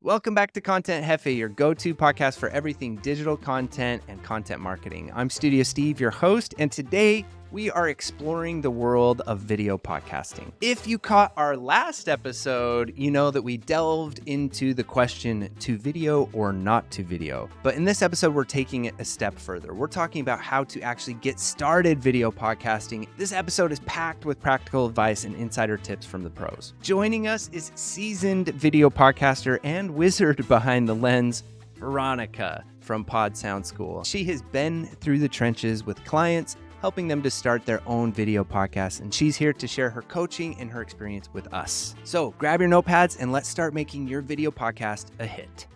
Welcome back to Content Hefe, your go-to podcast for everything digital content and content marketing. I'm Studio Steve, your host, and today we are exploring the world of video podcasting. If you caught our last episode, you know that we delved into the question to video or not to video. But in this episode, we're taking it a step further. We're talking about how to actually get started video podcasting. This episode is packed with practical advice and insider tips from the pros. Joining us is seasoned video podcaster and wizard behind the lens, Veronica from Pod Sound School. She has been through the trenches with clients, helping them to start their own video podcasts, and she's here to share her coaching and her experience with us. So grab your notepads and let's start making your video podcast a hit.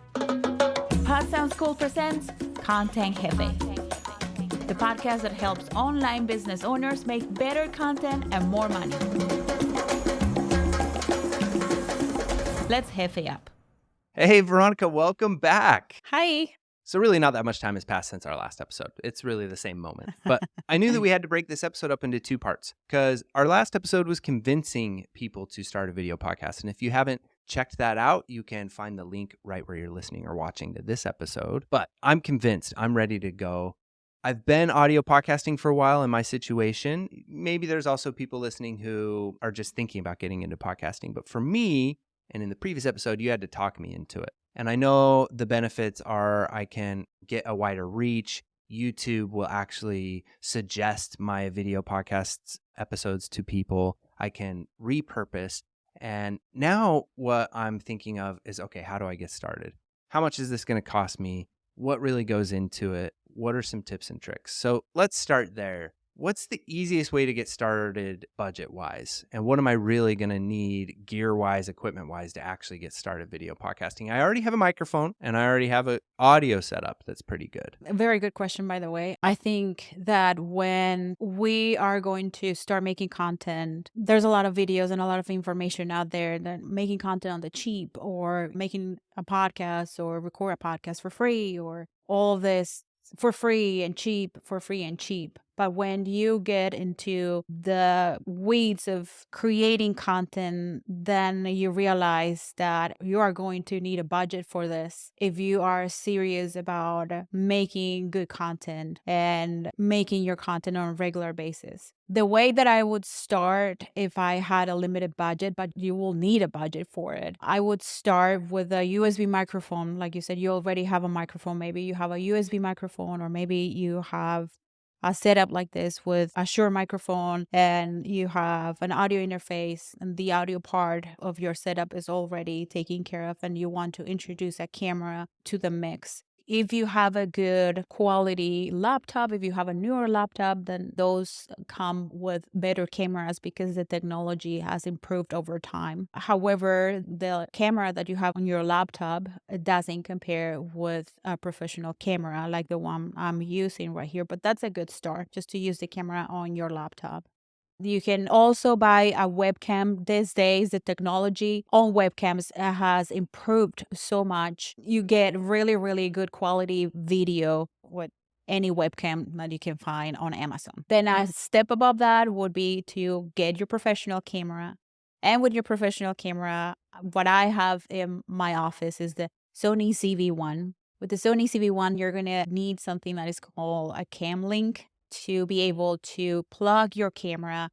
Pod Sound School presents Content Hefe, the podcast that helps online business owners make better content and more money. Let's Hefe up. Hey, Veronica, welcome back. Hi. So really not that much time has passed since our last episode. It's really the same moment. But I knew that we had to break this episode up into two parts because our last episode was convincing people to start a video podcast. And if you haven't checked that out, you can find the link right where you're listening or watching to this episode. But I'm convinced. I'm ready to go. I've been audio podcasting for a while in my situation. Maybe there's also people listening who are just thinking about getting into podcasting. But for me, and in the previous episode, you had to talk me into it. And I know the benefits are I can get a wider reach. YouTube will actually suggest my video podcasts episodes to people. I can repurpose. And now what I'm thinking of is, okay, how do I get started? How much is this going to cost me? What really goes into it? What are some tips and tricks? So let's start there. What's the easiest way to get started budget-wise? And what am I really going to need gear-wise, equipment-wise to actually get started video podcasting? I already have a microphone and I already have an audio setup that's pretty good. A very good question, by the way. I think that when we are going to start making content, there's a lot of videos and a lot of information out there that making content on the cheap or making a podcast or record a podcast for free or all of this for free and cheap, for free and cheap. But when you get into the weeds of creating content, then you realize that you are going to need a budget for this if you are serious about making good content and making your content on a regular basis. The way that I would start if I had a limited budget, but you will need a budget for it, I would start with a USB microphone. Like you said, you already have a microphone. Maybe you have a USB microphone, or maybe you have a setup like this with a Shure microphone and you have an audio interface and the audio part of your setup is already taken care of and you want to introduce a camera to the mix. If you have a good quality laptop, if you have a newer laptop, then those come with better cameras because the technology has improved over time. However, the camera that you have on your laptop doesn't compare with a professional camera like the one I'm using right here, but that's a good start just to use the camera on your laptop. You can also buy a webcam. These days, the technology on webcams has improved so much. You get really, really good quality video with any webcam that you can find on Amazon. Then a step above that would be to get your professional camera. And with your professional camera, what I have in my office is the Sony CV1. With the Sony CV1, you're going to need something that is called a cam link to be able to plug your camera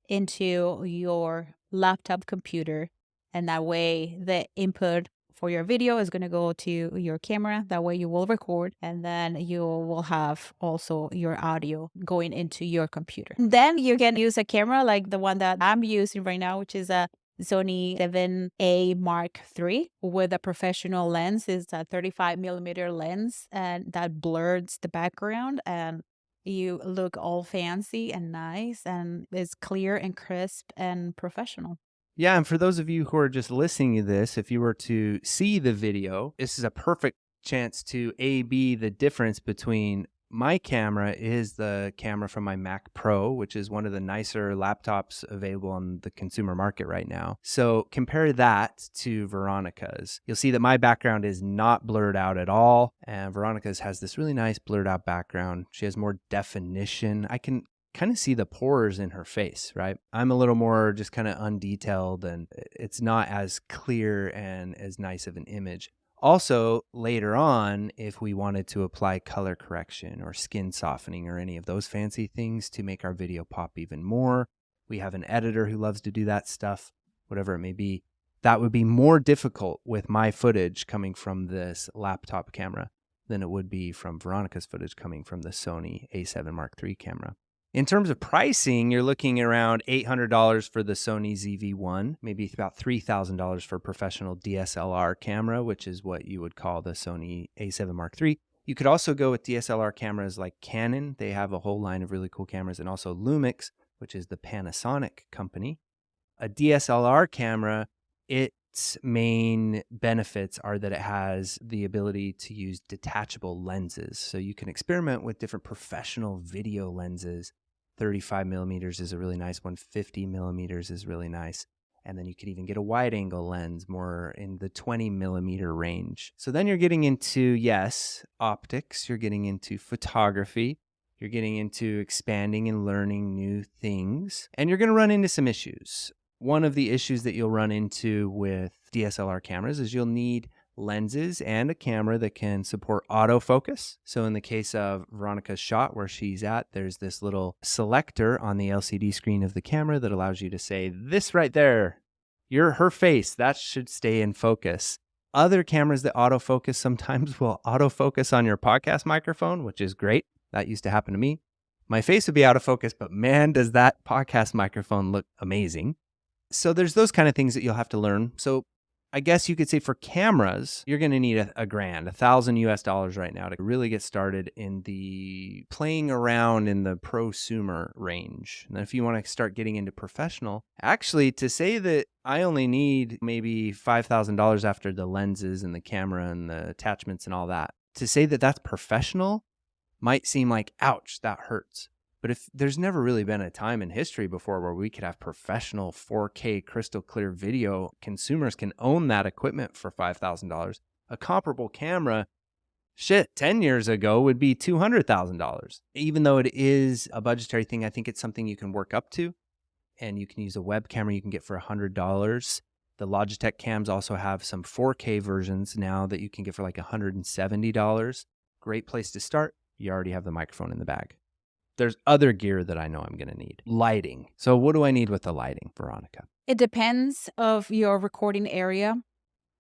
into your laptop computer. And that way the input for your video is going to go to your camera. That way you will record and then you will have also your audio going into your computer. Then you can use a camera like the one that I'm using right now, which is a Sony 7A Mark III with a professional lens. It's a 35 millimeter lens and that blurs the background and you look all fancy and nice and it's clear and crisp and professional. Yeah, and for those of you who are just listening to this, if you were to see the video, this is a perfect chance to A/B the difference between my camera is the camera from my Mac Pro, which is one of the nicer laptops available on the consumer market right now. So compare that to Veronica's. You'll see that my background is not blurred out at all, and Veronica's has this really nice blurred out background. She has more definition. I can kind of see the pores in her face, right? I'm a little more just kind of undetailed and it's not as clear and as nice of an image. Also, later on, if we wanted to apply color correction or skin softening or any of those fancy things to make our video pop even more, we have an editor who loves to do that stuff, whatever it may be. That would be more difficult with my footage coming from this laptop camera than it would be from Veronica's footage coming from the Sony a7 Mark III camera. In terms of pricing, you're looking around $800 for the Sony ZV-1, maybe about $3,000 for a professional DSLR camera, which is what you would call the Sony a7 Mark III. You could also go with DSLR cameras like Canon. They have a whole line of really cool cameras, and also Lumix, which is the Panasonic company. A DSLR camera, its main benefits are that it has the ability to use detachable lenses. So you can experiment with different professional video lenses. 35 millimeters is a really nice one. 50 millimeters is really nice. And then you can even get a wide angle lens more in the 20 millimeter range. So then you're getting into, yes, optics. You're getting into photography. You're getting into expanding and learning new things. And you're going to run into some issues. One of the issues that you'll run into with DSLR cameras is you'll need lenses and a camera that can support autofocus. So in the case of Veronica's shot where she's at, there's this little selector on the LCD screen of the camera that allows you to say, this right there, her face, that should stay in focus. Other cameras that autofocus sometimes will autofocus on your podcast microphone, which is great. That used to happen to me. My face would be out of focus, but man, does that podcast microphone look amazing. So there's those kind of things that you'll have to learn. So I guess you could say for cameras, you're going to need a grand, $1,000 right now to really get started in the playing around in the prosumer range. And then if you want to start getting into professional, actually to say that I only need maybe $5,000 after the lenses and the camera and the attachments and all that, to say that that's professional might seem like, ouch, that hurts. But if there's never really been a time in history before where we could have professional 4K crystal clear video, consumers can own that equipment for $5,000. A comparable camera, 10 years ago would be $200,000. Even though it is a budgetary thing, I think it's something you can work up to. And you can use a web camera you can get for $100. The Logitech cams also have some 4K versions now that you can get for like $170. Great place to start. You already have the microphone in the bag. There's other gear that I know I'm going to need. Lighting. So what do I need with the lighting, Veronica? It depends of your recording area.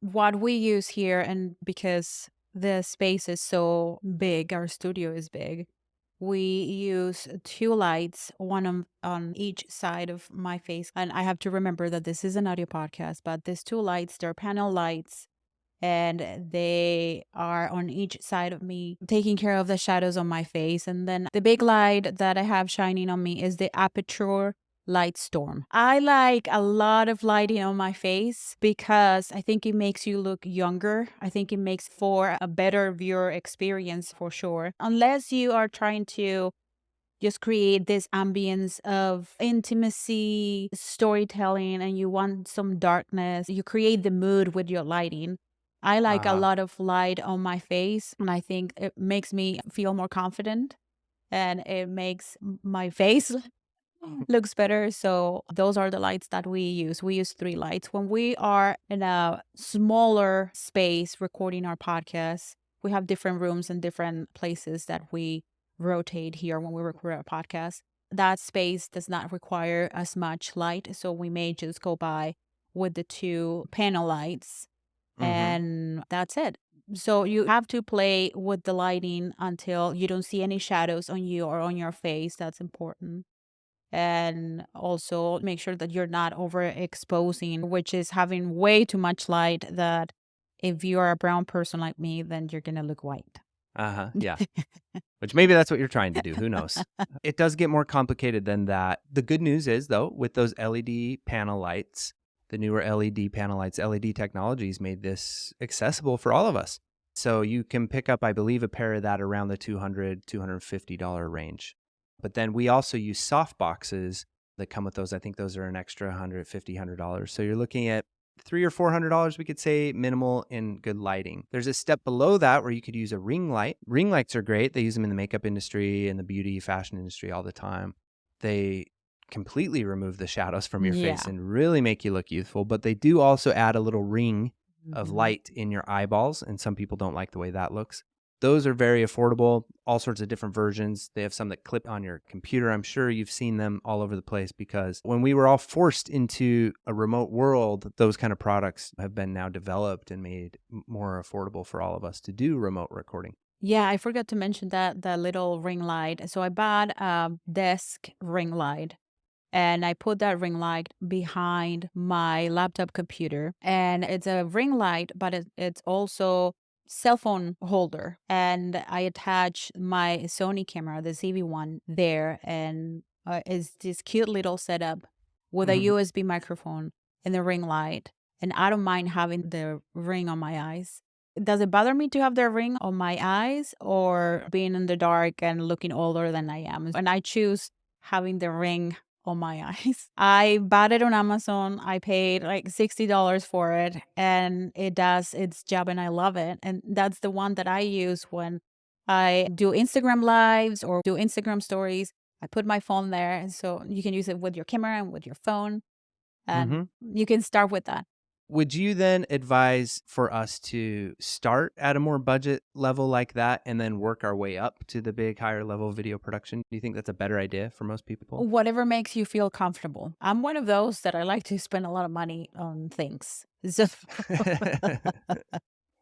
What we use here, and because the space is so big, our studio is big, we use 2 lights, one on each side of my face. And I have to remember that this is an audio podcast, but these 2 lights, they're panel lights, and they are on each side of me, taking care of the shadows on my face. And then the big light that I have shining on me is the Aperture Light Storm. I like a lot of lighting on my face because I think it makes you look younger. I think it makes for a better viewer experience for sure. Unless you are trying to just create this ambience of intimacy, storytelling, and you want some darkness, you create the mood with your lighting. I like a lot of light on my face, and I think it makes me feel more confident, and it makes my face looks better. So those are the lights that we use. We use 3 lights. When we are in a smaller space recording our podcast, we have different rooms and different places that we rotate here when we record our podcast. That space does not require as much light, so we may just go by with the 2 panel lights. And that's it. So you have to play with the lighting until you don't see any shadows on you or on your face. That's important. And also make sure that you're not overexposing, which is having way too much light that if you're a brown person like me, then you're going to look white. Yeah. Which maybe that's what you're trying to do. Who knows? It does get more complicated than that. The good news is, though, with those LED panel lights, the newer LED panel lights, LED Technologies made this accessible for all of us. So you can pick up, I believe, a pair of that around the $200, $250 range. But then we also use soft boxes that come with those. I think those are an extra $150, $100. So you're looking at $300 or $400, we could say, minimal in good lighting. There's a step below that where you could use a ring light. Ring lights are great. They use them in the makeup industry and the beauty fashion industry all the time. They completely remove the shadows from your face and really make you look youthful, but they do also add a little ring of Mhm. light in your eyeballs, and some people don't like the way that looks. Those are very affordable, all sorts of different versions. They have some that clip on your computer. I'm sure you've seen them all over the place because when we were all forced into a remote world, those kind of products have been now developed and made more affordable for all of us to do remote recording. Yeah, I forgot to mention that the little ring light. So I bought a desk ring light and I put that ring light behind my laptop computer. And it's a ring light, but it's also cell phone holder. And I attach my Sony camera, the ZV-1 there, and it's this cute little setup with a Mhm. USB microphone and the ring light. And I don't mind having the ring on my eyes. Does it bother me to have the ring on my eyes or being in the dark and looking older than I am? And I choose having the ring on my eyes. I bought it on Amazon. I paid like $60 for it and it does its job and I love it. And that's the one that I use when I do Instagram lives or do Instagram stories. I put my phone there and so you can use it with your camera and with your phone and Mhm. you can start with that. Would you then advise for us to start at a more budget level like that and then work our way up to the big higher level video production? Do you think that's a better idea for most people? Whatever makes you feel comfortable. I'm one of those that I like to spend a lot of money on things. So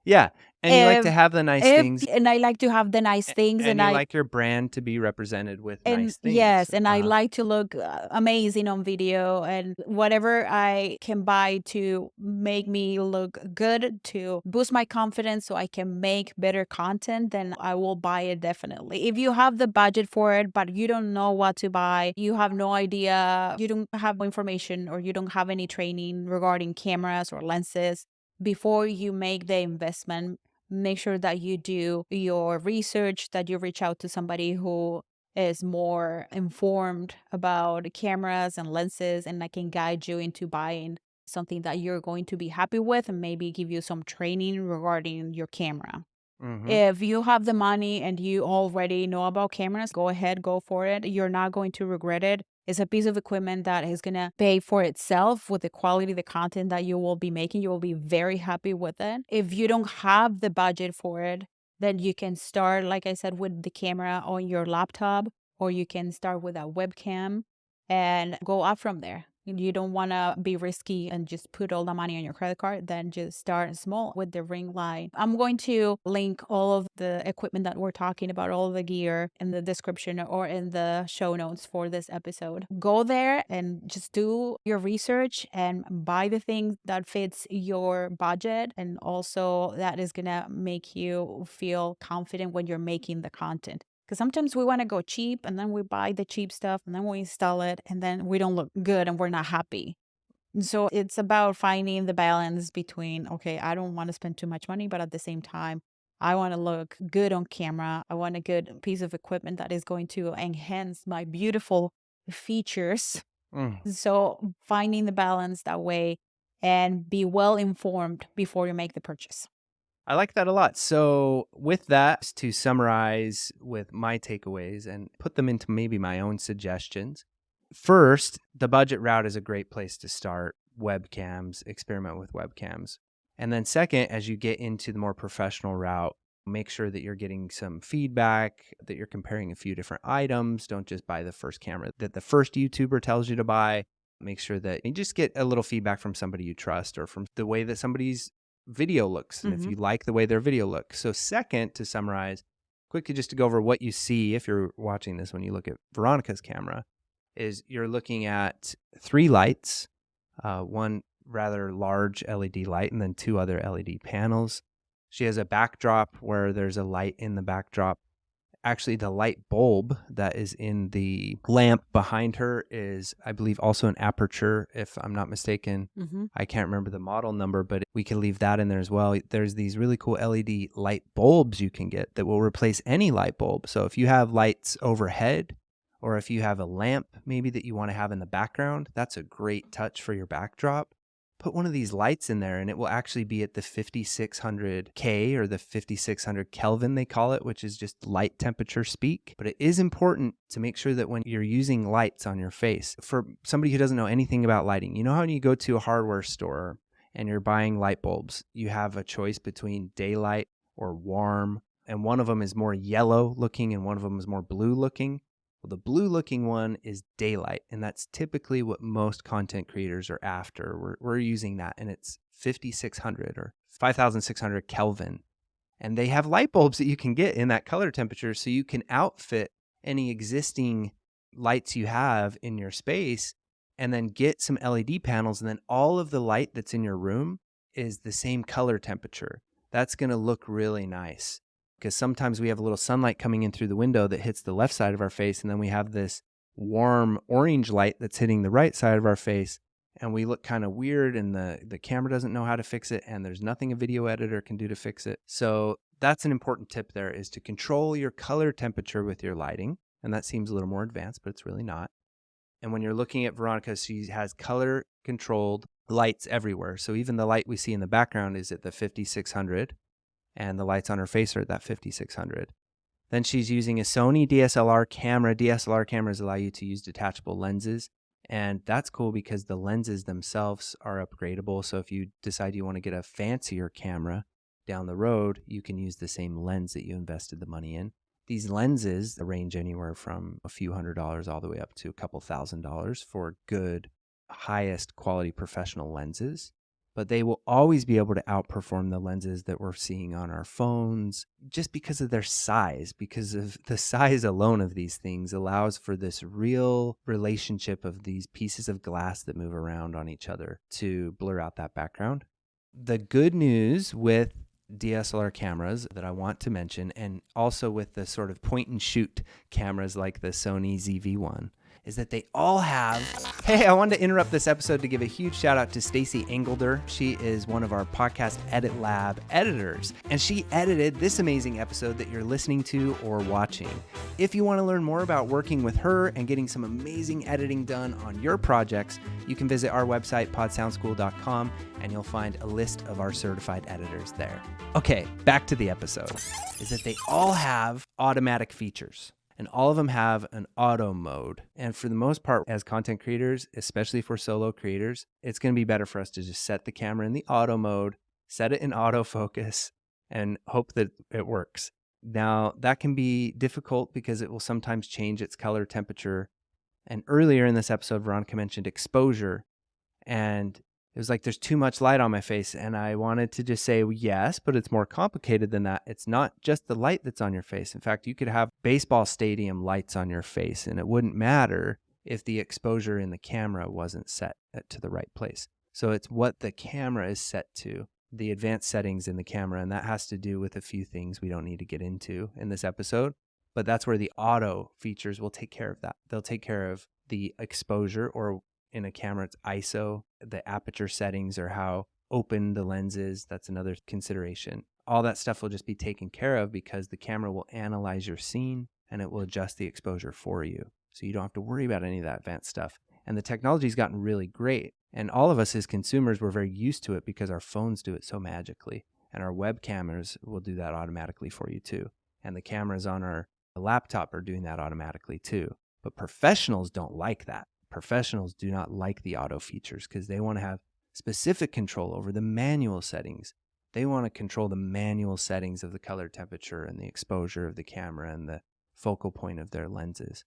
Yeah, and you like to if have the nice if things, and I like to have the nice things and you like your brand to be represented with and nice things. yes, and I like to look amazing on video and whatever I can buy to make me look good to boost my confidence so I can make better content, then I will buy it definitely. If you have the budget for it, but you don't know what to buy, you have no idea, you don't have information or you don't have any training regarding cameras or lenses, before you make the investment, make sure that you do your research, that you reach out to somebody who is more informed about cameras and lenses and I can guide you into buying something that you're going to be happy with and maybe give you some training regarding your camera. Mhm. If you have the money and you already know about cameras, go ahead, go for it. You're not going to regret it. It's a piece of equipment that is going to pay for itself with the quality, the content that you will be making. You will be very happy with it. If you don't have the budget for it, then you can start, like I said, with the camera on your laptop, or you can start with a webcam and go up from there. You don't want to be risky and just put all the money on your credit card, then just start small with the ring light. I'm going to link all of the equipment that we're talking about, all the gear in the description or in the show notes for this episode. Go there and just do your research and buy the thing that fits your budget and also that is going to make you feel confident when you're making the content. Because sometimes we want to go cheap and then we buy the cheap stuff and then we install it and then we don't look good and we're not happy. And so it's about finding the balance between, okay, I don't want to spend too much money, but at the same time, I want to look good on camera. I want a good piece of equipment that is going to enhance my beautiful features. Mm. So finding the balance that way and be well informed before you make the purchase. I like that a lot. So, with that, to summarize with my takeaways and put them into maybe my own suggestions. First, the budget route is a great place to start. Webcams, experiment with webcams. And then, second, as you get into the more professional route, make sure that you're getting some feedback, that you're comparing a few different items. Don't just buy the first camera that the first YouTuber tells you to buy. Make sure that you just get a little feedback from somebody you trust or from the way that somebody's video looks and if Mm-hmm. you like the way their video looks. So second, to summarize, quickly just to go over what you see if you're watching this when you look at Veronica's camera, is you're looking at 3 lights, one rather large LED light and then 2 other LED panels. She has a backdrop where there's a light in the backdrop. Actually, the light bulb that is in the lamp behind her is, I believe, also an aperture, if I'm not mistaken. Mm-hmm. I can't remember the model number, but we can leave that in there as well. There's these really cool LED light bulbs you can get that will replace any light bulb. So if you have lights overhead, or if you have a lamp maybe that you want to have in the background, that's a great touch for your backdrop. Put one of these lights in there and it will actually be at the 5600 K or the 5600 Kelvin, they call it, which is just light temperature speak. But it is important to make sure that when you're using lights on your face, for somebody who doesn't know anything about lighting, you know how when you go to a hardware store and you're buying light bulbs, you have a choice between daylight or warm, and one of them is more yellow looking and one of them is more blue looking. Well, the blue looking one is daylight, and that's typically what most content creators are after. We're using that, and it's 5600 or 5600 Kelvin. And they have light bulbs that you can get in that color temperature, so you can outfit any existing lights you have in your space and then get some LED panels, and then all of the light that's in your room is the same color temperature. That's going to look really nice, because sometimes we have a little sunlight coming in through the window that hits the left side of our face, and then we have this warm orange light that's hitting the right side of our face, and we look kind of weird, and the camera doesn't know how to fix it, and there's nothing a video editor can do to fix it. So that's an important tip there, is to control your color temperature with your lighting. And that seems a little more advanced, but it's really not. And when you're looking at Veronica, she has color controlled lights everywhere. So even the light we see in the background is at the 5600, and the lights on her face are at that 5600. Then she's using a Sony DSLR camera. DSLR cameras allow you to use detachable lenses. And that's cool because the lenses themselves are upgradable. So if you decide you want to get a fancier camera down the road, you can use the same lens that you invested the money in. These lenses range anywhere from a few $100s all the way up to a couple $1,000s for good, highest quality professional lenses. But they will always be able to outperform the lenses that we're seeing on our phones just because of their size, because of the size alone of these things allows for this real relationship of these pieces of glass that move around on each other to blur out that background. The good news with DSLR cameras that I want to mention, and also with the sort of point and shoot cameras like the Sony ZV-1, is that they all have... Hey, I wanted to interrupt this episode to give a huge shout out to Stacey Engelder. She is one of our Podcast Edit Lab editors, and she edited this amazing episode that you're listening to or watching. If you want to learn more about working with her and getting some amazing editing done on your projects, you can visit our website, podsoundschool.com, and you'll find a list of our certified editors there. Okay, back to the episode, is that they all have automatic features. And all of them have an auto mode. And for the most part, as content creators, especially for solo creators, it's going to be better for us to just set the camera in the auto mode, set it in autofocus, and hope that it works. Now, that can be difficult because it will sometimes change its color temperature. And earlier in this episode, Veronica mentioned exposure. And it was like, there's too much light on my face. And I wanted to just say, yes, but it's more complicated than that. It's not just the light that's on your face. In fact, you could have baseball stadium lights on your face, and it wouldn't matter if the exposure in the camera wasn't set to the right place. So it's what the camera is set to, the advanced settings in the camera. And that has to do with a few things we don't need to get into in this episode. But that's where the auto features will take care of that. They'll take care of the exposure, or in a camera, it's ISO, the aperture settings, or how open the lens is. That's another consideration. All that stuff will just be taken care of because the camera will analyze your scene and it will adjust the exposure for you. So you don't have to worry about any of that advanced stuff. And the technology's gotten really great. And all of us as consumers, we're very used to it because our phones do it so magically. And our web cameras will do that automatically for you too. And the cameras on our laptop are doing that automatically too. But professionals don't like that. Professionals do not like the auto features because they want to have specific control over the manual settings. They want to control the manual settings of the color temperature and the exposure of the camera and the focal point of their lenses.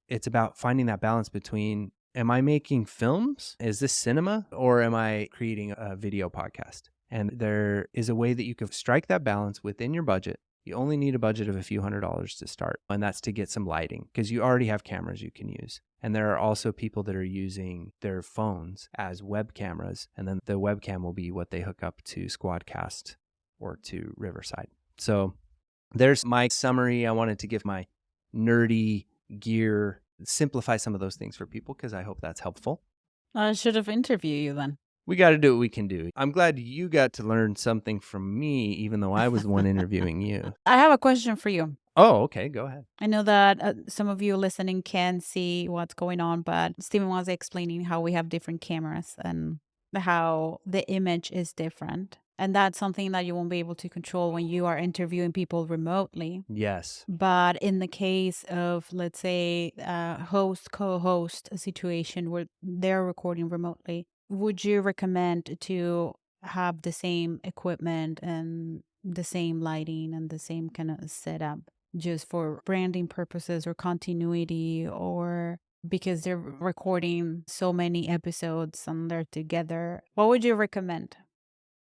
It's about finding that balance between, am I making films? Is this cinema? Or am I creating a video podcast? And there is a way that you can strike that balance within your budget. You only need a budget of a few $100s to start, and that's to get some lighting because you already have cameras you can use. And there are also people that are using their phones as web cameras, and then the webcam will be what they hook up to Squadcast or to Riverside. So there's my summary. I wanted to give my nerdy gear, simplify some of those things for people because I hope that's helpful. I should have interviewed you then. We got to do what we can do. I'm glad you got to learn something from me, even though I was the one interviewing you. I have a question for you. Oh, okay. Go ahead. I know that some of you listening can see what's going on, but Stephen was explaining how we have different cameras and how the image is different. And that's something that you won't be able to control when you are interviewing people remotely. Yes. But in the case of, let's say, a host-co-host situation where they're recording remotely, would you recommend to have the same equipment and the same lighting and the same kind of setup just for branding purposes or continuity, or because they're recording so many episodes and they're together. What would you recommend?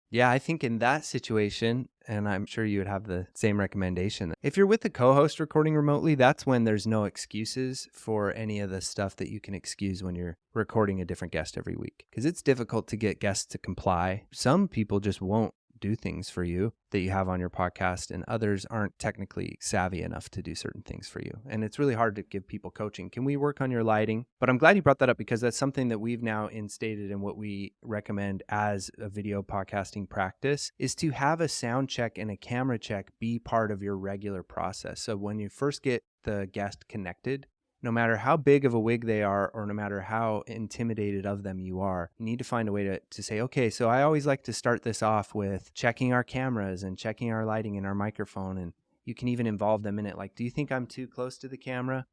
Yeah, I think in that situation, and I'm sure you would have the same recommendation. If you're with a co-host recording remotely, that's when there's no excuses for any of the stuff that you can excuse when you're recording a different guest every week. Because it's difficult to get guests to comply. Some people just won't do things for you that you have on your podcast, and others aren't technically savvy enough to do certain things for you. And it's really hard to give people coaching. Can we work on your lighting? But I'm glad you brought that up, because that's something that we've now instated in what we recommend as a video podcasting practice, is to have a sound check and a camera check be part of your regular process. So when you first get the guest connected, no matter how big of a wig they are, or no matter how intimidated of them you are, you need to find a way to say, okay, so I always like to start this off with checking our cameras and checking our lighting and our microphone. And you can even involve them in it. Like, do you think I'm too close to the camera?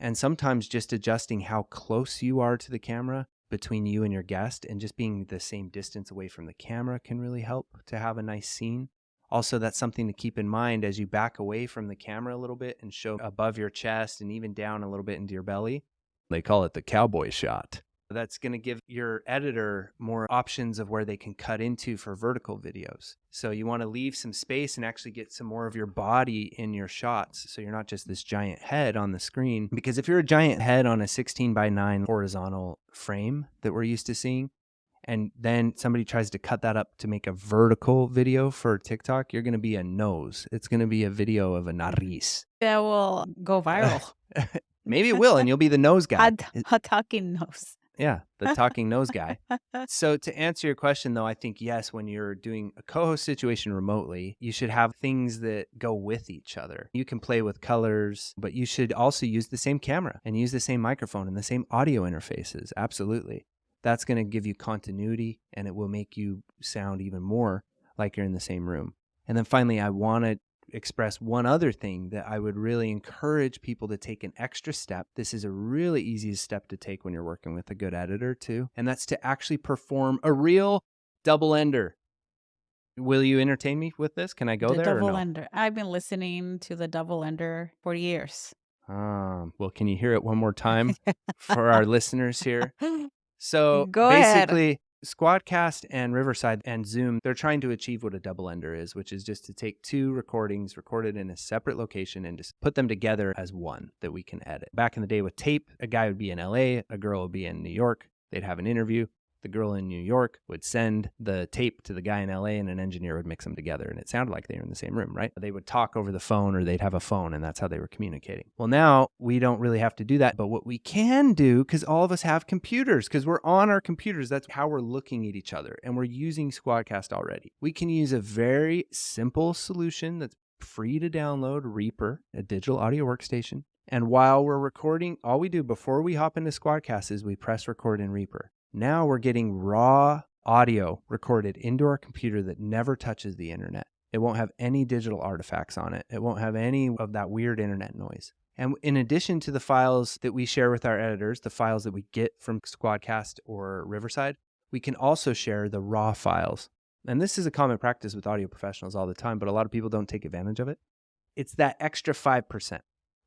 And sometimes just adjusting how close you are to the camera between you and your guest, and just being the same distance away from the camera, can really help to have a nice scene. Also, that's something to keep in mind as you back away from the camera a little bit and show above your chest and even down a little bit into your belly. They call it the cowboy shot. That's going to give your editor more options of where they can cut into for vertical videos. So you want to leave some space and actually get some more of your body in your shots, so you're not just this giant head on the screen. Because if you're a giant head on a 16:9 horizontal frame that we're used to seeing, and then somebody tries to cut that up to make a vertical video for TikTok, you're going to be a nose. It's going to be a video of a nariz. That will go viral. Maybe it will, and you'll be the nose guy. Hot talking nose. Yeah, the talking nose guy. So to answer your question, though, I think yes, when you're doing a co-host situation remotely, you should have things that go with each other. You can play with colors, but you should also use the same camera and use the same microphone and the same audio interfaces. Absolutely. That's going to give you continuity, and it will make you sound even more like you're in the same room. And then finally, I want to express one other thing that I would really encourage people to take an extra step. This is a really easy step to take when you're working with a good editor too, and that's to actually perform a real double ender. Will you entertain me with this? Can I go The there or double no? ender. I've been listening to the double ender for years. Well, can you hear it one more time for our listeners here? So Go ahead. basically, Squadcast and Riverside and Zoom, they're trying to achieve what a double ender is, which is just to take two recordings recorded in a separate location and just put them together as one that we can edit. Back in the day with tape, a guy would be in LA, a girl would be in New York. They'd have an interview. The girl in New York would send the tape to the guy in LA, and an engineer would mix them together. And it sounded like they were in the same room, right? They would talk over the phone, or they'd have a phone, and that's how they were communicating. Well, now we don't really have to do that. But what we can do, because all of us have computers, because we're on our computers, that's how we're looking at each other. And we're using Squadcast already. We can use a very simple solution that's free to download, Reaper, a digital audio workstation. And while we're recording, all we do before we hop into Squadcast is we press record in Reaper. Now we're getting raw audio recorded into our computer that never touches the internet. It won't have any digital artifacts on it. It won't have any of that weird internet noise. And in addition to the files that we share with our editors, the files that we get from Squadcast or Riverside, we can also share the raw files. And this is a common practice with audio professionals all the time, but a lot of people don't take advantage of it. It's that extra 5%.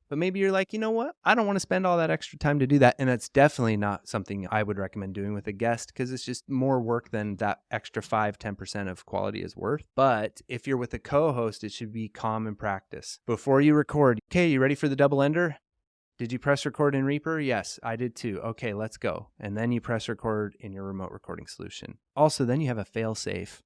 But maybe you're like, you know what? I don't want to spend all that extra time to do that. And that's definitely not something I would recommend doing with a guest, because it's just more work than that extra 5-10% of quality is worth. But if you're with a co-host, it should be common practice. Before you record, okay, you ready for the double ender? Did you press record in Reaper? Yes, I did too. Okay, let's go. And then you press record in your remote recording solution. Also, then you have a fail safe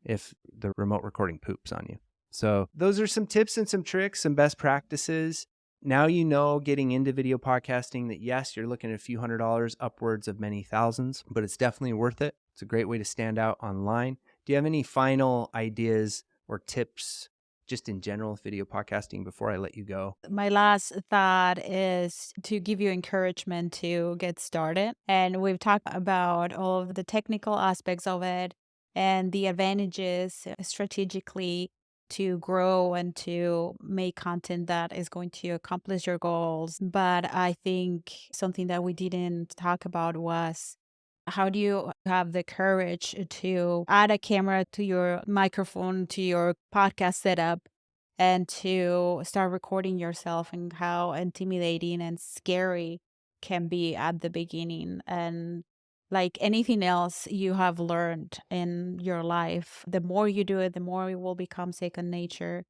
if the remote recording poops on you. So those are some tips and some tricks, some best practices. Now you know, getting into video podcasting, that yes, you're looking at a few $100s, upwards of many thousands, but it's definitely worth it. It's a great way to stand out online. Do you have any final ideas or tips just in general with video podcasting before I let you go? My last thought is to give you encouragement to get started. And we've talked about all of the technical aspects of it and the advantages strategically to grow and to make content that is going to accomplish your goals. But I think something that we didn't talk about was How do you have the courage to add a camera to your microphone, to your podcast setup, and to start recording yourself, and how intimidating and scary can be at the beginning? And like anything else you have learned in your life, the more you do it, the more it will become second nature,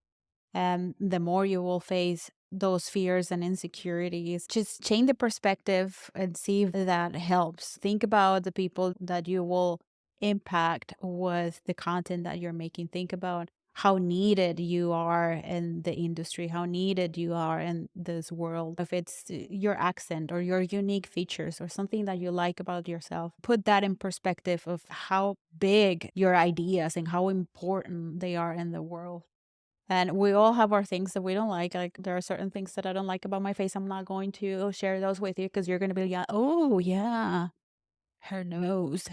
and the more you will face those fears and insecurities. Just change the perspective and see if that helps. Think about the people that you will impact with the content that you're making. Think about how needed you are in the industry, how needed you are in this world. If it's your accent or your unique features or something that you like about yourself, put that in perspective of how big your ideas and how important they are in the world. And we all have our things that we don't like. Like there are certain things that I don't like about my face. I'm not going to share those with you because you're going to be like, oh, yeah, her nose.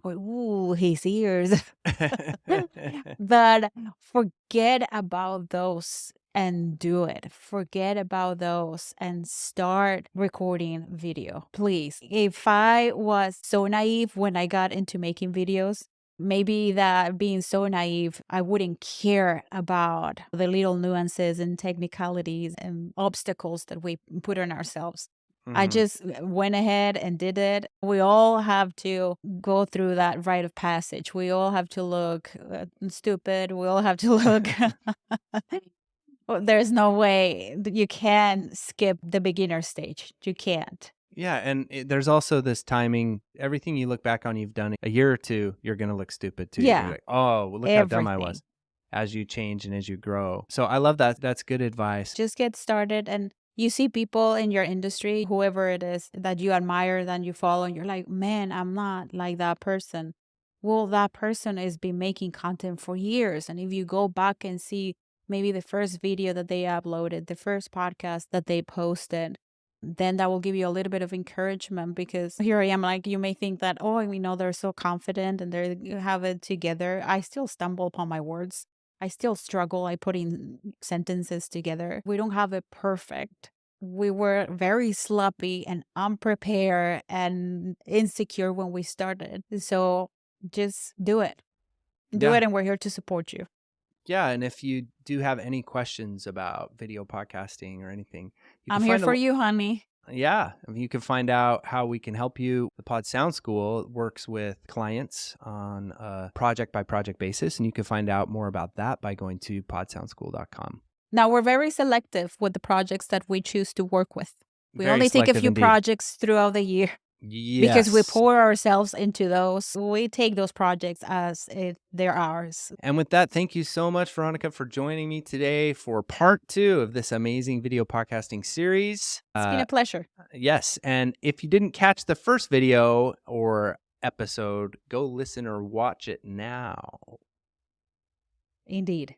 Or, ooh, his ears. But forget about those and do it. Forget about those and start recording video, please. If I was so naive when I got into making videos, maybe that being so naive, I wouldn't care about the little nuances and technicalities and obstacles that we put on ourselves. I Mhm. just went ahead and did it. We all have to go through that rite of passage. We all have to look stupid. We all have to look. Well, there's no way that you can skip the beginner stage. You can't. Yeah, and there's also this timing. Everything you look back on, you've done a year or two, you're gonna look stupid too. You're gonna be Yeah, like, "Oh, well, look how dumb I everything. was," as you change and as you grow. So I love that. That's good advice. Just get started, and you see people in your industry, whoever it is that you admire, that you follow, and you're like, man, I'm not like that person. Well, that person has been making content for years. And if you go back and see maybe the first video that they uploaded, the first podcast that they posted, then that will give you a little bit of encouragement, because here I am, like, you may think that, oh, they're so confident and they have it together. I still stumble upon my words. I still struggle. I putting sentences together. We don't have it perfect. We were very sloppy and unprepared and insecure when we started. So just do it. Do Yeah. it, and we're here to support you. Yeah, and if you do have any questions about video podcasting or anything, you can I'm here find a for you, honey. yeah, I mean, you can find out how we can help you. The Pod Sound School works with clients on a project by project basis, and you can find out more about that by going to podsoundschool.com. Now, we're very selective with the projects that we choose to work with. We Very only take a selective few indeed. projects throughout the year because we Yes. pour ourselves into those. We take those projects as if they're ours. And with that, thank you so much, Veronica, for joining me today for part 2 of this amazing video podcasting series. It's been a pleasure. Yes. And if you didn't catch the first video or episode, go listen or watch it now. Indeed.